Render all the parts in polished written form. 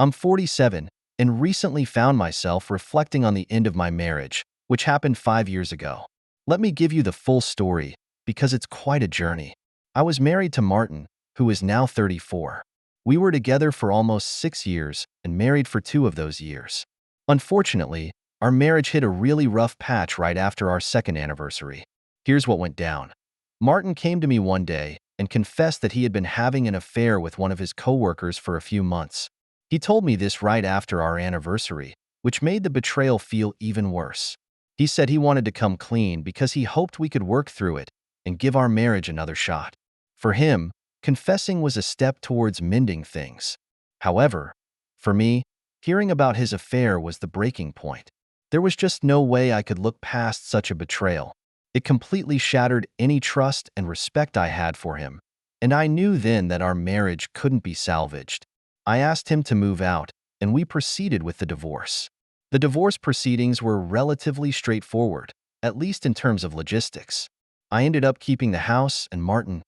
I'm 47 and recently found myself reflecting on the end of my marriage, which happened 5 years ago. Let me give you the full story because it's quite a journey. I was married to Martin, who is now 34. We were together for almost 6 years and married for 2 of those years. Unfortunately, our marriage hit a really rough patch right after our second anniversary. Here's what went down. Martin came to me one day and confessed that he had been having an affair with one of his coworkers for a few months. He told me this right after our anniversary, which made the betrayal feel even worse. He said he wanted to come clean because he hoped we could work through it and give our marriage another shot. For him, confessing was a step towards mending things. However, for me, hearing about his affair was the breaking point. There was just no way I could look past such a betrayal. It completely shattered any trust and respect I had for him, and I knew then that our marriage couldn't be salvaged. I asked him to move out, and we proceeded with the divorce. The divorce proceedings were relatively straightforward, at least in terms of logistics. I ended up keeping the house, and Martin,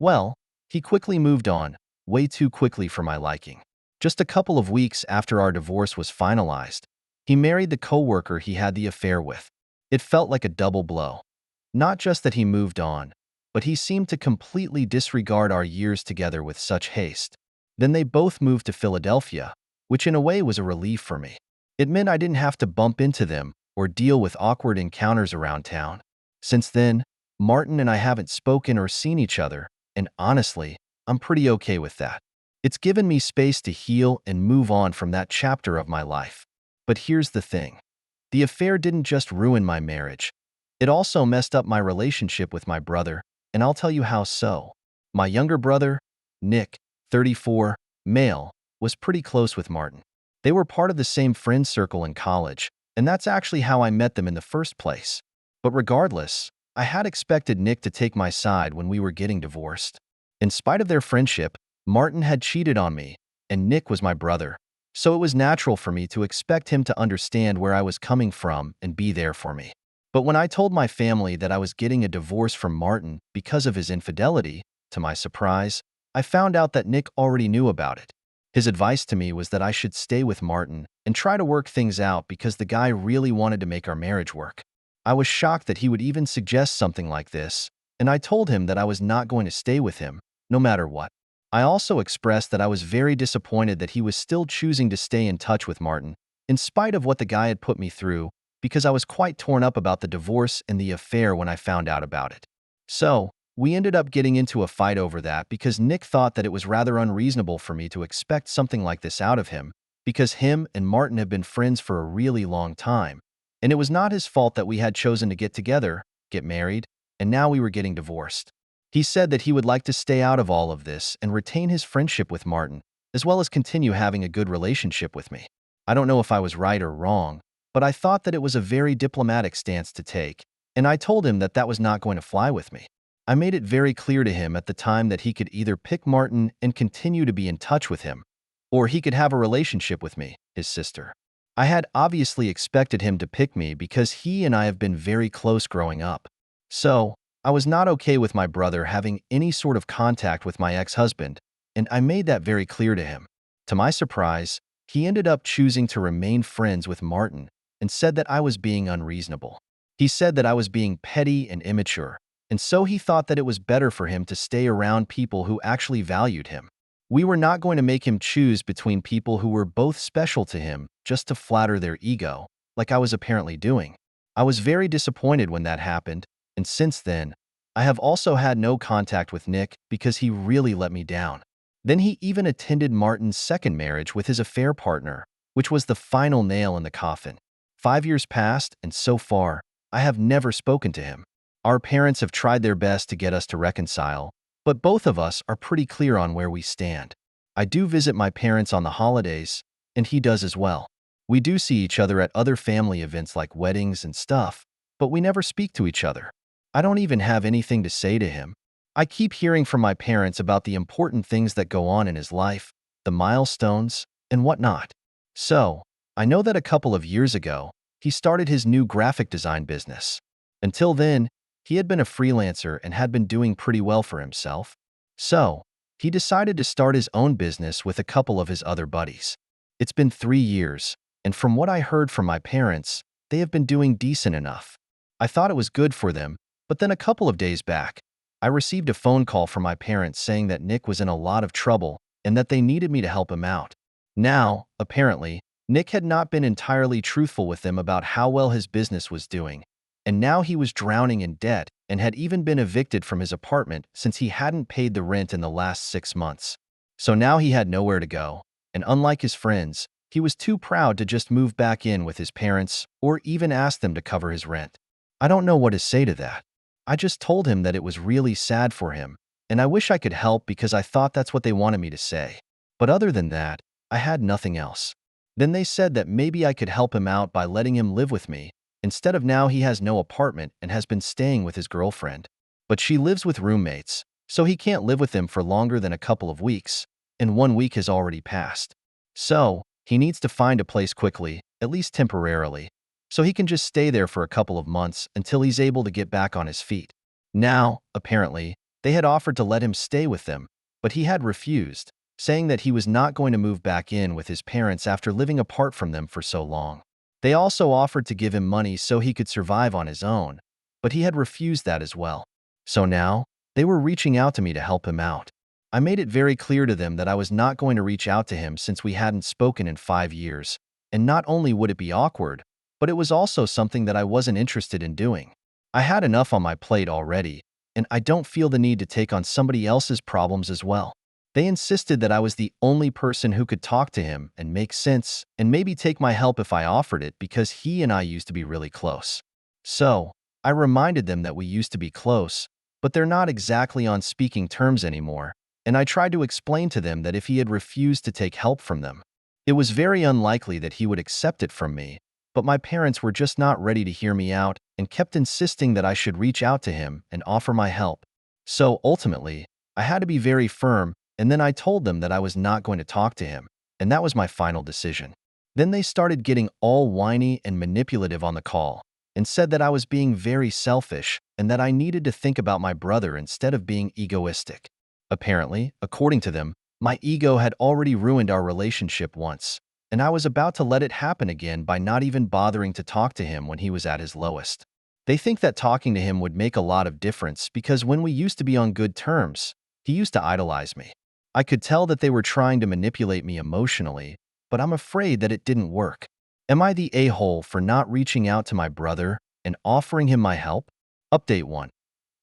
well, he quickly moved on, way too quickly for my liking. Just a couple of weeks after our divorce was finalized, he married the coworker he had the affair with. It felt like a double blow. Not just that he moved on, but he seemed to completely disregard our years together with such haste. Then they both moved to Philadelphia, which in a way was a relief for me. It meant I didn't have to bump into them or deal with awkward encounters around town. Since then, Martin and I haven't spoken or seen each other, and honestly, I'm pretty okay with that. It's given me space to heal and move on from that chapter of my life. But here's the thing. The affair didn't just ruin my marriage. It also messed up my relationship with my brother, and I'll tell you how so. My younger brother, Nick, 34, male, was pretty close with Martin. They were part of the same friend circle in college, and that's actually how I met them in the first place. But regardless, I had expected Nick to take my side when we were getting divorced. In spite of their friendship, Martin had cheated on me, and Nick was my brother, so it was natural for me to expect him to understand where I was coming from and be there for me. But when I told my family that I was getting a divorce from Martin because of his infidelity, to my surprise, I found out that Nick already knew about it. His advice to me was that I should stay with Martin and try to work things out because the guy really wanted to make our marriage work. I was shocked that he would even suggest something like this, and I told him that I was not going to stay with him, no matter what. I also expressed that I was very disappointed that he was still choosing to stay in touch with Martin, in spite of what the guy had put me through, because I was quite torn up about the divorce and the affair when I found out about it. So, we ended up getting into a fight over that because Nick thought that it was rather unreasonable for me to expect something like this out of him, because him and Martin have been friends for a really long time, and it was not his fault that we had chosen to get together, get married, and now we were getting divorced. He said that he would like to stay out of all of this and retain his friendship with Martin, as well as continue having a good relationship with me. I don't know if I was right or wrong, but I thought that it was a very diplomatic stance to take, and I told him that that was not going to fly with me. I made it very clear to him at the time that he could either pick Martin and continue to be in touch with him, or he could have a relationship with me, his sister. I had obviously expected him to pick me because he and I have been very close growing up. So, I was not okay with my brother having any sort of contact with my ex-husband, and I made that very clear to him. To my surprise, he ended up choosing to remain friends with Martin and said that I was being unreasonable. He said that I was being petty and immature, and so he thought that it was better for him to stay around people who actually valued him. We were not going to make him choose between people who were both special to him just to flatter their ego, like I was apparently doing. I was very disappointed when that happened, and since then, I have also had no contact with Nick because he really let me down. Then he even attended Martin's second marriage with his affair partner, which was the final nail in the coffin. 5 years passed, and so far, I have never spoken to him. Our parents have tried their best to get us to reconcile, but both of us are pretty clear on where we stand. I do visit my parents on the holidays, and he does as well. We do see each other at other family events like weddings and stuff, but we never speak to each other. I don't even have anything to say to him. I keep hearing from my parents about the important things that go on in his life, the milestones, and whatnot. So, I know that a couple of years ago, he started his new graphic design business. Until then, he had been a freelancer and had been doing pretty well for himself. So, he decided to start his own business with a couple of his other buddies. It's been 3 years, and from what I heard from my parents, they have been doing decent enough. I thought it was good for them, but then a couple of days back, I received a phone call from my parents saying that Nick was in a lot of trouble and that they needed me to help him out. Now, apparently, Nick had not been entirely truthful with them about how well his business was doing, and now he was drowning in debt and had even been evicted from his apartment since he hadn't paid the rent in the last 6 months. So now he had nowhere to go, and unlike his friends, he was too proud to just move back in with his parents or even ask them to cover his rent. I don't know what to say to that. I just told him that it was really sad for him, and I wish I could help because I thought that's what they wanted me to say. But other than that, I had nothing else. Then they said that maybe I could help him out by letting him live with me, instead of now he has no apartment and has been staying with his girlfriend. But she lives with roommates, so he can't live with them for longer than a couple of weeks, and 1 week has already passed. So, he needs to find a place quickly, at least temporarily, so he can just stay there for a couple of months until he's able to get back on his feet. Now, apparently, they had offered to let him stay with them, but he had refused, saying that he was not going to move back in with his parents after living apart from them for so long. They also offered to give him money so he could survive on his own, but he had refused that as well. So now, they were reaching out to me to help him out. I made it very clear to them that I was not going to reach out to him since we hadn't spoken in 5 years, and not only would it be awkward, but it was also something that I wasn't interested in doing. I had enough on my plate already, and I don't feel the need to take on somebody else's problems as well. They insisted that I was the only person who could talk to him and make sense and maybe take my help if I offered it because he and I used to be really close. So, I reminded them that we used to be close, but they're not exactly on speaking terms anymore, and I tried to explain to them that if he had refused to take help from them, it was very unlikely that he would accept it from me, but my parents were just not ready to hear me out and kept insisting that I should reach out to him and offer my help. So, ultimately, I had to be very firm, and then I told them that I was not going to talk to him, and that was my final decision. Then they started getting all whiny and manipulative on the call, and said that I was being very selfish and that I needed to think about my brother instead of being egoistic. Apparently, according to them, my ego had already ruined our relationship once, and I was about to let it happen again by not even bothering to talk to him when he was at his lowest. They think that talking to him would make a lot of difference because when we used to be on good terms, he used to idolize me. I could tell that they were trying to manipulate me emotionally, but I'm afraid that it didn't work. Am I the a-hole for not reaching out to my brother and offering him my help? Update 1.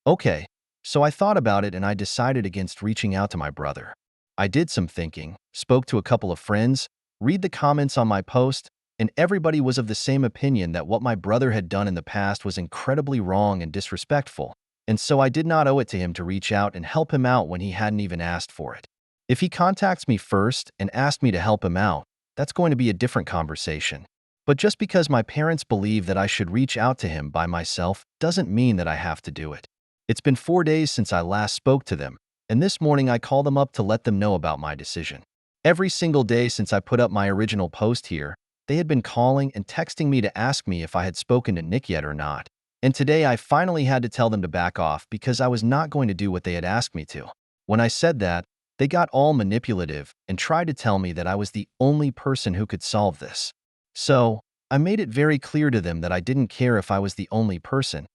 Okay, so I thought about it and I decided against reaching out to my brother. I did some thinking, spoke to a couple of friends, read the comments on my post, and everybody was of the same opinion that what my brother had done in the past was incredibly wrong and disrespectful, and so I did not owe it to him to reach out and help him out when he hadn't even asked for it. If he contacts me first and asks me to help him out, that's going to be a different conversation. But just because my parents believe that I should reach out to him by myself doesn't mean that I have to do it. It's been 4 days since I last spoke to them, and this morning I called them up to let them know about my decision. Every single day since I put up my original post here, they had been calling and texting me to ask me if I had spoken to Nick yet or not. And today I finally had to tell them to back off because I was not going to do what they had asked me to. When I said that, they got all manipulative and tried to tell me that I was the only person who could solve this. So, I made it very clear to them that I didn't care if I was the only person.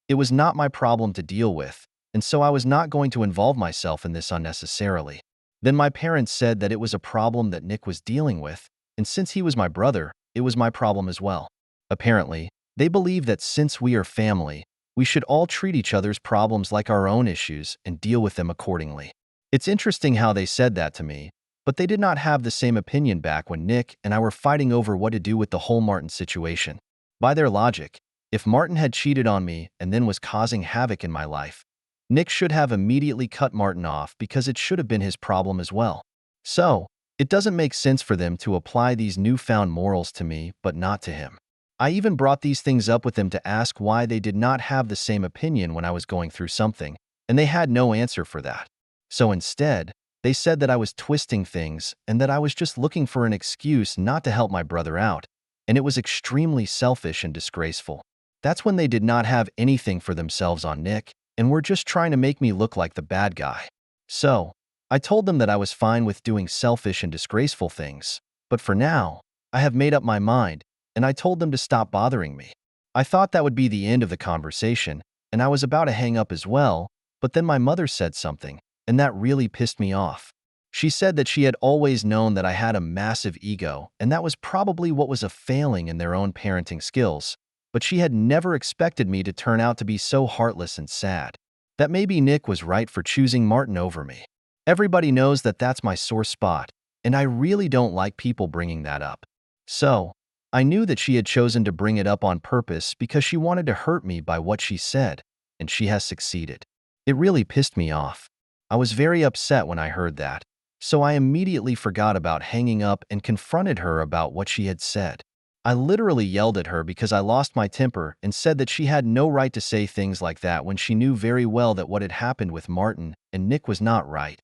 It was not my problem to deal with, and so I was not going to involve myself in this unnecessarily. Then my parents said that it was a problem that Nick was dealing with, and since he was my brother, it was my problem as well. Apparently, they believe that since we are family, we should all treat each other's problems like our own issues and deal with them accordingly. It's interesting how they said that to me, but they did not have the same opinion back when Nick and I were fighting over what to do with the whole Martin situation. By their logic, if Martin had cheated on me and then was causing havoc in my life, Nick should have immediately cut Martin off because it should have been his problem as well. So, it doesn't make sense for them to apply these newfound morals to me but not to him. I even brought these things up with them to ask why they did not have the same opinion when I was going through something, and they had no answer for that. So instead, they said that I was twisting things and that I was just looking for an excuse not to help my brother out, and it was extremely selfish and disgraceful. That's when they did not have anything for themselves on Nick and were just trying to make me look like the bad guy. So, I told them that I was fine with doing selfish and disgraceful things, But for now, I have made up my mind, and I told them to stop bothering me. I thought that would be the end of the conversation, and I was about to hang up as well, but then my mother said something, and that really pissed me off. She said that she had always known that I had a massive ego, and that was probably what was a failing in their own parenting skills, but she had never expected me to turn out to be so heartless and sad. That maybe Nick was right for choosing Martin over me. Everybody knows that that's my sore spot, and I really don't like people bringing that up. So, I knew that she had chosen to bring it up on purpose because she wanted to hurt me by what she said, and she has succeeded. It really pissed me off. I was very upset when I heard that, so I immediately forgot about hanging up and confronted her about what she had said. I literally yelled at her because I lost my temper and said that she had no right to say things like that when she knew very well that what had happened with Martin and Nick was not right.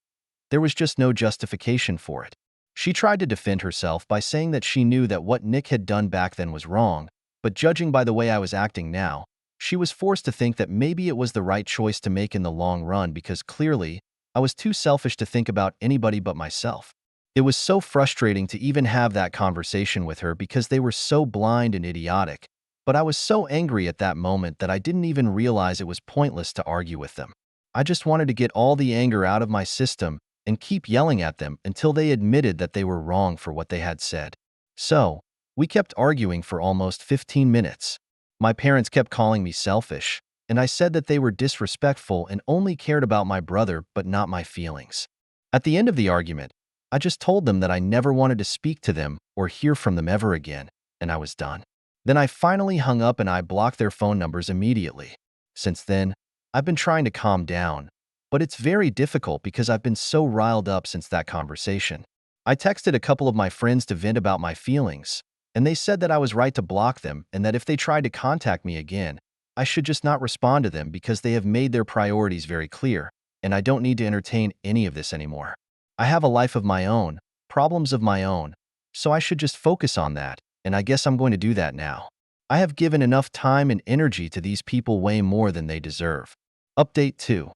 There was just no justification for it. She tried to defend herself by saying that she knew that what Nick had done back then was wrong, but judging by the way I was acting now, she was forced to think that maybe it was the right choice to make in the long run because clearly, I was too selfish to think about anybody but myself. It was so frustrating to even have that conversation with her because they were so blind and idiotic, but I was so angry at that moment that I didn't even realize it was pointless to argue with them. I just wanted to get all the anger out of my system and keep yelling at them until they admitted that they were wrong for what they had said. So, we kept arguing for almost 15 minutes. My parents kept calling me selfish, and I said that they were disrespectful and only cared about my brother but not my feelings. At the end of the argument, I just told them that I never wanted to speak to them or hear from them ever again, and I was done. Then I finally hung up and I blocked their phone numbers immediately. Since then, I've been trying to calm down, but it's very difficult because I've been so riled up since that conversation. I texted a couple of my friends to vent about my feelings, and they said that I was right to block them and that if they tried to contact me again, I should just not respond to them because they have made their priorities very clear, and I don't need to entertain any of this anymore. I have a life of my own, problems of my own, so I should just focus on that, and I guess I'm going to do that now. I have given enough time and energy to these people way more than they deserve. Update 2.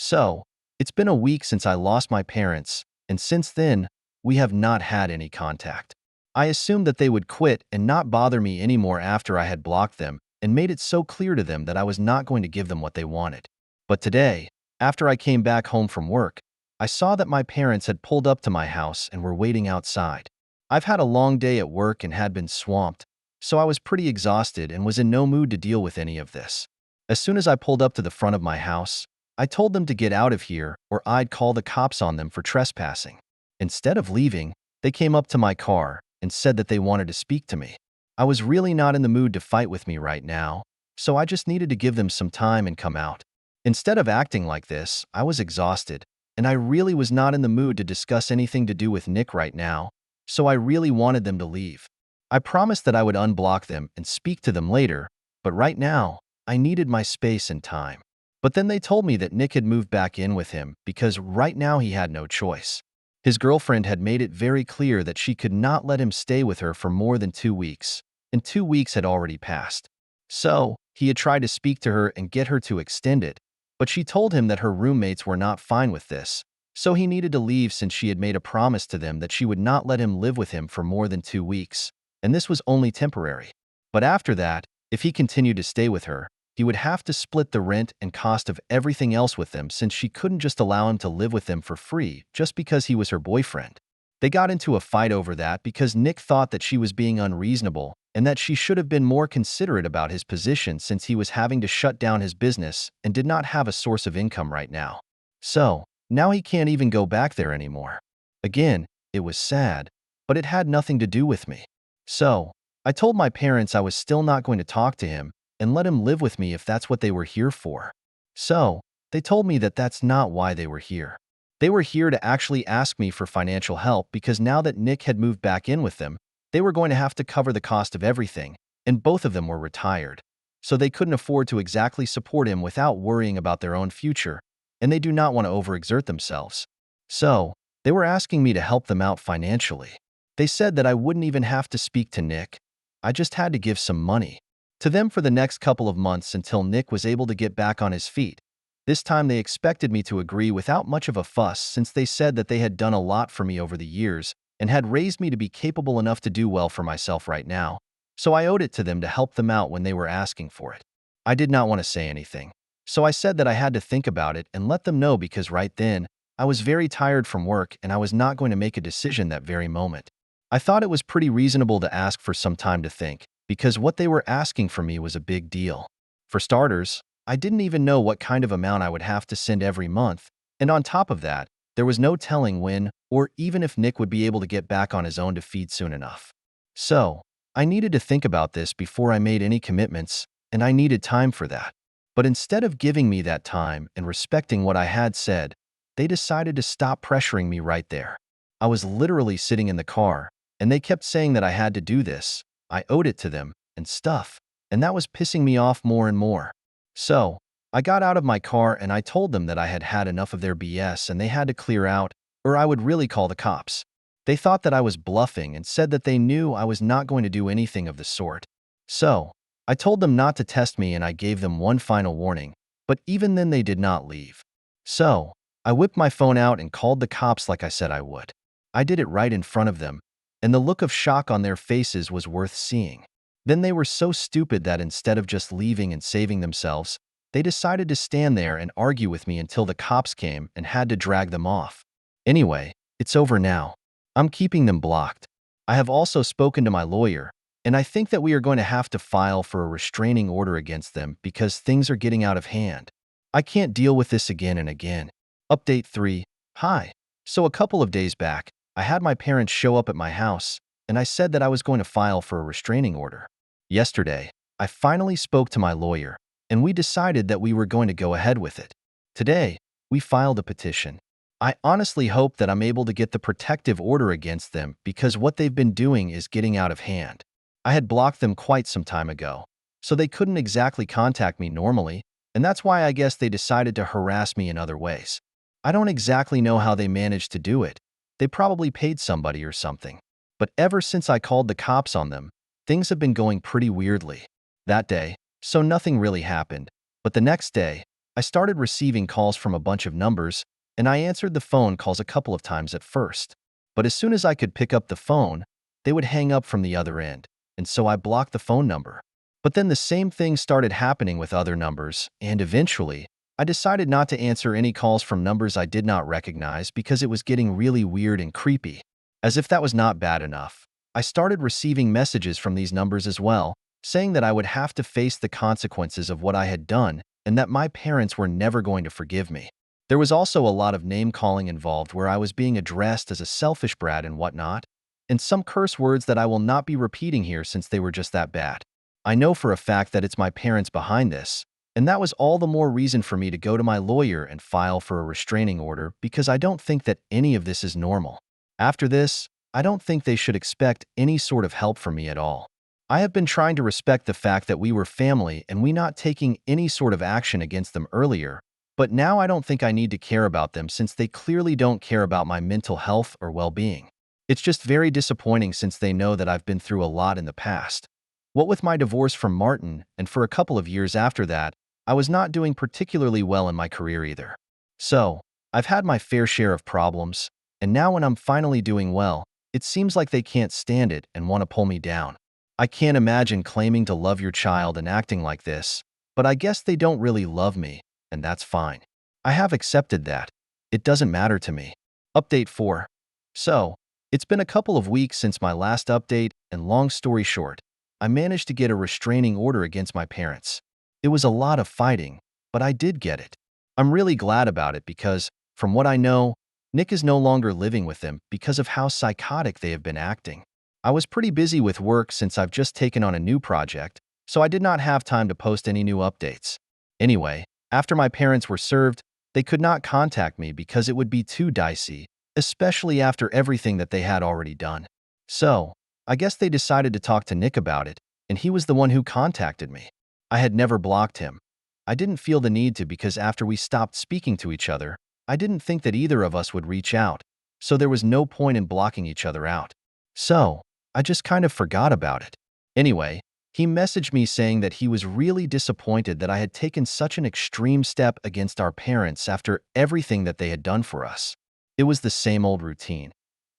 So, it's been a week since I lost my parents, and since then, we have not had any contact. I assumed that they would quit and not bother me anymore after I had blocked them and made it so clear to them that I was not going to give them what they wanted. But today, after I came back home from work, I saw that my parents had pulled up to my house and were waiting outside. I've had a long day at work and had been swamped, so I was pretty exhausted and was in no mood to deal with any of this. As soon as I pulled up to the front of my house, I told them to get out of here or I'd call the cops on them for trespassing. Instead of leaving, they came up to my car and said that they wanted to speak to me. I was really not in the mood to fight with me right now, so I just needed to give them some time and come out. Instead of acting like this, I was exhausted, and I really was not in the mood to discuss anything to do with Nick right now, so I really wanted them to leave. I promised that I would unblock them and speak to them later, but right now, I needed my space and time. But then they told me that Nick had moved back in with him because right now he had no choice. His girlfriend had made it very clear that she could not let him stay with her for more than 2 weeks, and 2 weeks had already passed. So, he had tried to speak to her and get her to extend it, but she told him that her roommates were not fine with this, so he needed to leave since she had made a promise to them that she would not let him live with him for more than 2 weeks, and this was only temporary. But after that, if he continued to stay with her, he would have to split the rent and cost of everything else with them since she couldn't just allow him to live with them for free just because he was her boyfriend. They got into a fight over that because Nick thought that she was being unreasonable and that she should have been more considerate about his position since he was having to shut down his business and did not have a source of income right now. So, now he can't even go back there anymore. Again, it was sad, but it had nothing to do with me. So, I told my parents I was still not going to talk to him and let him live with me if that's what they were here for. So, they told me that that's not why they were here. They were here to actually ask me for financial help because now that Nick had moved back in with them, they were going to have to cover the cost of everything, and both of them were retired. So they couldn't afford to exactly support him without worrying about their own future, and they do not want to overexert themselves. So, they were asking me to help them out financially. They said that I wouldn't even have to speak to Nick. I just had to give some money to them for the next couple of months until Nick was able to get back on his feet. This time they expected me to agree without much of a fuss since they said that they had done a lot for me over the years and had raised me to be capable enough to do well for myself right now, so I owed it to them to help them out when they were asking for it. I did not want to say anything, so I said that I had to think about it and let them know because right then, I was very tired from work and I was not going to make a decision that very moment. I thought it was pretty reasonable to ask for some time to think, because what they were asking for me was a big deal. For starters, I didn't even know what kind of amount I would have to send every month, and on top of that, there was no telling when or even if Nick would be able to get back on his own to feed soon enough. So, I needed to think about this before I made any commitments, and I needed time for that. But instead of giving me that time and respecting what I had said, they decided to stop pressuring me right there. I was literally sitting in the car, and they kept saying that I had to do this, I owed it to them, and stuff, and that was pissing me off more and more. So, I got out of my car and I told them that I had had enough of their BS and they had to clear out, or I would really call the cops. They thought that I was bluffing and said that they knew I was not going to do anything of the sort. So, I told them not to test me and I gave them one final warning, but even then they did not leave. So, I whipped my phone out and called the cops like I said I would. I did it right in front of them, and the look of shock on their faces was worth seeing. Then they were so stupid that instead of just leaving and saving themselves, they decided to stand there and argue with me until the cops came and had to drag them off. Anyway, it's over now. I'm keeping them blocked. I have also spoken to my lawyer, and I think that we are going to have to file for a restraining order against them because things are getting out of hand. I can't deal with this again and again. Update 3. Hi. So a couple of days back, I had my parents show up at my house, and I said that I was going to file for a restraining order. Yesterday, I finally spoke to my lawyer, and we decided that we were going to go ahead with it. Today, we filed a petition. I honestly hope that I'm able to get the protective order against them because what they've been doing is getting out of hand. I had blocked them quite some time ago, so they couldn't exactly contact me normally, and that's why I guess they decided to harass me in other ways. I don't exactly know how they managed to do it. They probably paid somebody or something. But ever since I called the cops on them, things have been going pretty weirdly. That day, so nothing really happened, but the next day, I started receiving calls from a bunch of numbers, and I answered the phone calls a couple of times at first. But as soon as I could pick up the phone, they would hang up from the other end, and so I blocked the phone number. But then the same thing started happening with other numbers, and eventually, I decided not to answer any calls from numbers I did not recognize because it was getting really weird and creepy. As if that was not bad enough, I started receiving messages from these numbers as well, saying that I would have to face the consequences of what I had done and that my parents were never going to forgive me. There was also a lot of name-calling involved where I was being addressed as a selfish brat and whatnot, and some curse words that I will not be repeating here since they were just that bad. I know for a fact that it's my parents behind this, and that was all the more reason for me to go to my lawyer and file for a restraining order because I don't think that any of this is normal. After this, I don't think they should expect any sort of help from me at all. I have been trying to respect the fact that we were family and we not taking any sort of action against them earlier, but now I don't think I need to care about them since they clearly don't care about my mental health or well-being. It's just very disappointing since they know that I've been through a lot in the past. What with my divorce from Martin, and for a couple of years after that, I was not doing particularly well in my career either. So, I've had my fair share of problems, and now when I'm finally doing well, it seems like they can't stand it and want to pull me down. I can't imagine claiming to love your child and acting like this, but I guess they don't really love me, and that's fine. I have accepted that. It doesn't matter to me. Update 4. So, it's been a couple of weeks since my last update, and long story short, I managed to get a restraining order against my parents. It was a lot of fighting, but I did get it. I'm really glad about it because, from what I know, Nick is no longer living with them because of how psychotic they have been acting. I was pretty busy with work since I've just taken on a new project, so I did not have time to post any new updates. Anyway, after my parents were served, they could not contact me because it would be too dicey, especially after everything that they had already done. So, I guess they decided to talk to Nick about it, and he was the one who contacted me. I had never blocked him. I didn't feel the need to because after we stopped speaking to each other, I didn't think that either of us would reach out, so there was no point in blocking each other out. So, I just kind of forgot about it. Anyway, he messaged me saying that he was really disappointed that I had taken such an extreme step against our parents after everything that they had done for us. It was the same old routine.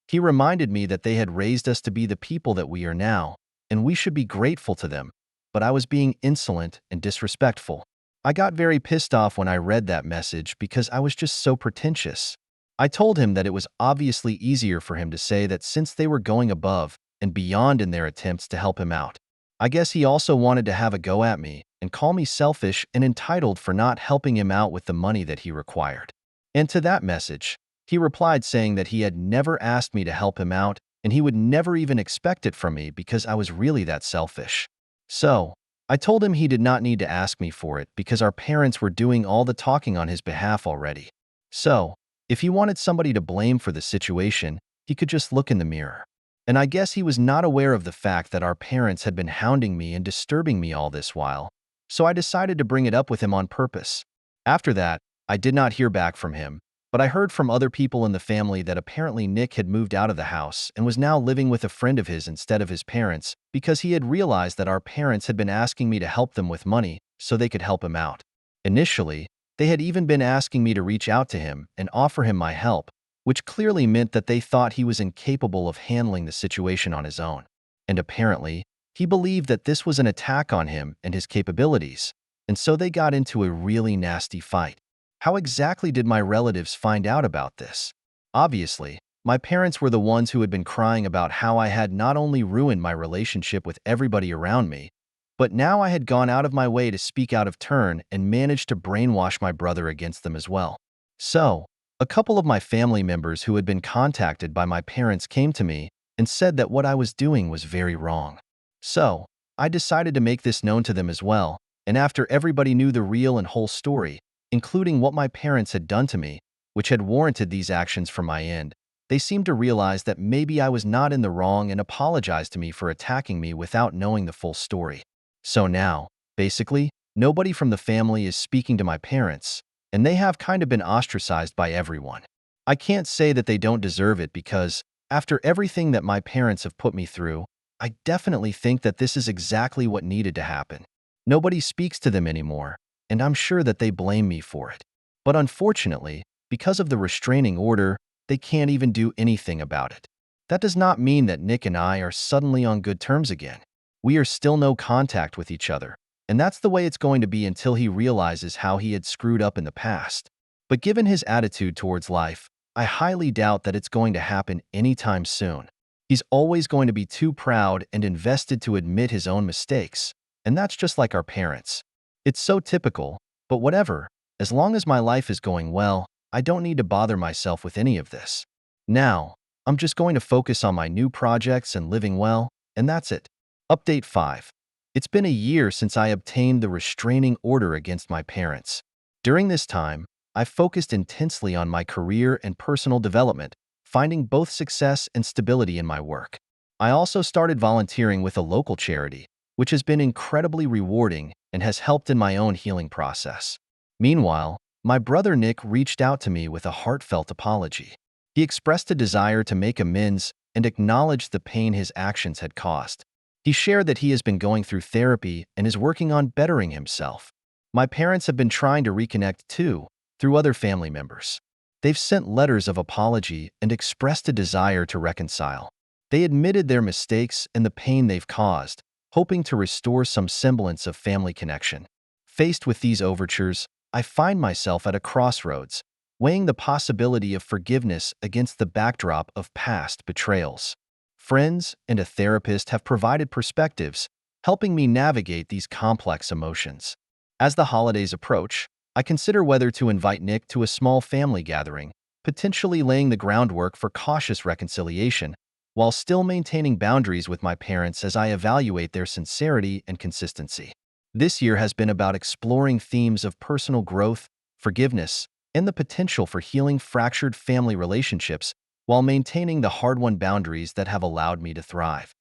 He reminded me that they had raised us to be the people that we are now, and we should be grateful to them, but I was being insolent and disrespectful. I got very pissed off when I read that message because I was just so pretentious. I told him that it was obviously easier for him to say that since they were going above and beyond in their attempts to help him out. I guess he also wanted to have a go at me and call me selfish and entitled for not helping him out with the money that he required. And to that message, he replied saying that he had never asked me to help him out and he would never even expect it from me because I was really that selfish. So, I told him he did not need to ask me for it because our parents were doing all the talking on his behalf already. So, if he wanted somebody to blame for the situation, he could just look in the mirror. And I guess he was not aware of the fact that our parents had been hounding me and disturbing me all this while, so I decided to bring it up with him on purpose. After that, I did not hear back from him, but I heard from other people in the family that apparently Nick had moved out of the house and was now living with a friend of his instead of his parents because he had realized that our parents had been asking me to help them with money so they could help him out. Initially, they had even been asking me to reach out to him and offer him my help, which clearly meant that they thought he was incapable of handling the situation on his own. And apparently, he believed that this was an attack on him and his capabilities, and so they got into a really nasty fight. How exactly did my relatives find out about this? Obviously, my parents were the ones who had been crying about how I had not only ruined my relationship with everybody around me, but now I had gone out of my way to speak out of turn and managed to brainwash my brother against them as well. So, a couple of my family members who had been contacted by my parents came to me and said that what I was doing was very wrong. So, I decided to make this known to them as well, and after everybody knew the real and whole story, including what my parents had done to me, which had warranted these actions from my end, they seemed to realize that maybe I was not in the wrong and apologized to me for attacking me without knowing the full story. So now, basically, nobody from the family is speaking to my parents, and they have kind of been ostracized by everyone. I can't say that they don't deserve it because, after everything that my parents have put me through, I definitely think that this is exactly what needed to happen. Nobody speaks to them anymore, and I'm sure that they blame me for it. But unfortunately, because of the restraining order, they can't even do anything about it. That does not mean that Nick and I are suddenly on good terms again. We are still no contact with each other, and that's the way it's going to be until he realizes how he had screwed up in the past. But given his attitude towards life, I highly doubt that it's going to happen anytime soon. He's always going to be too proud and invested to admit his own mistakes, and that's just like our parents. It's so typical, but whatever, as long as my life is going well, I don't need to bother myself with any of this. Now, I'm just going to focus on my new projects and living well, and that's it. Update 5. It's been a year since I obtained the restraining order against my parents. During this time, I focused intensely on my career and personal development, finding both success and stability in my work. I also started volunteering with a local charity, which has been incredibly rewarding and has helped in my own healing process. Meanwhile, my brother Nick reached out to me with a heartfelt apology. He expressed a desire to make amends and acknowledged the pain his actions had caused. He shared that he has been going through therapy and is working on bettering himself. My parents have been trying to reconnect too, through other family members. They've sent letters of apology and expressed a desire to reconcile. They admitted their mistakes and the pain they've caused, hoping to restore some semblance of family connection. Faced with these overtures, I find myself at a crossroads, weighing the possibility of forgiveness against the backdrop of past betrayals. Friends and a therapist have provided perspectives, helping me navigate these complex emotions. As the holidays approach, I consider whether to invite Nick to a small family gathering, potentially laying the groundwork for cautious reconciliation, while still maintaining boundaries with my parents as I evaluate their sincerity and consistency. This year has been about exploring themes of personal growth, forgiveness, and the potential for healing fractured family relationships while maintaining the hard-won boundaries that have allowed me to thrive.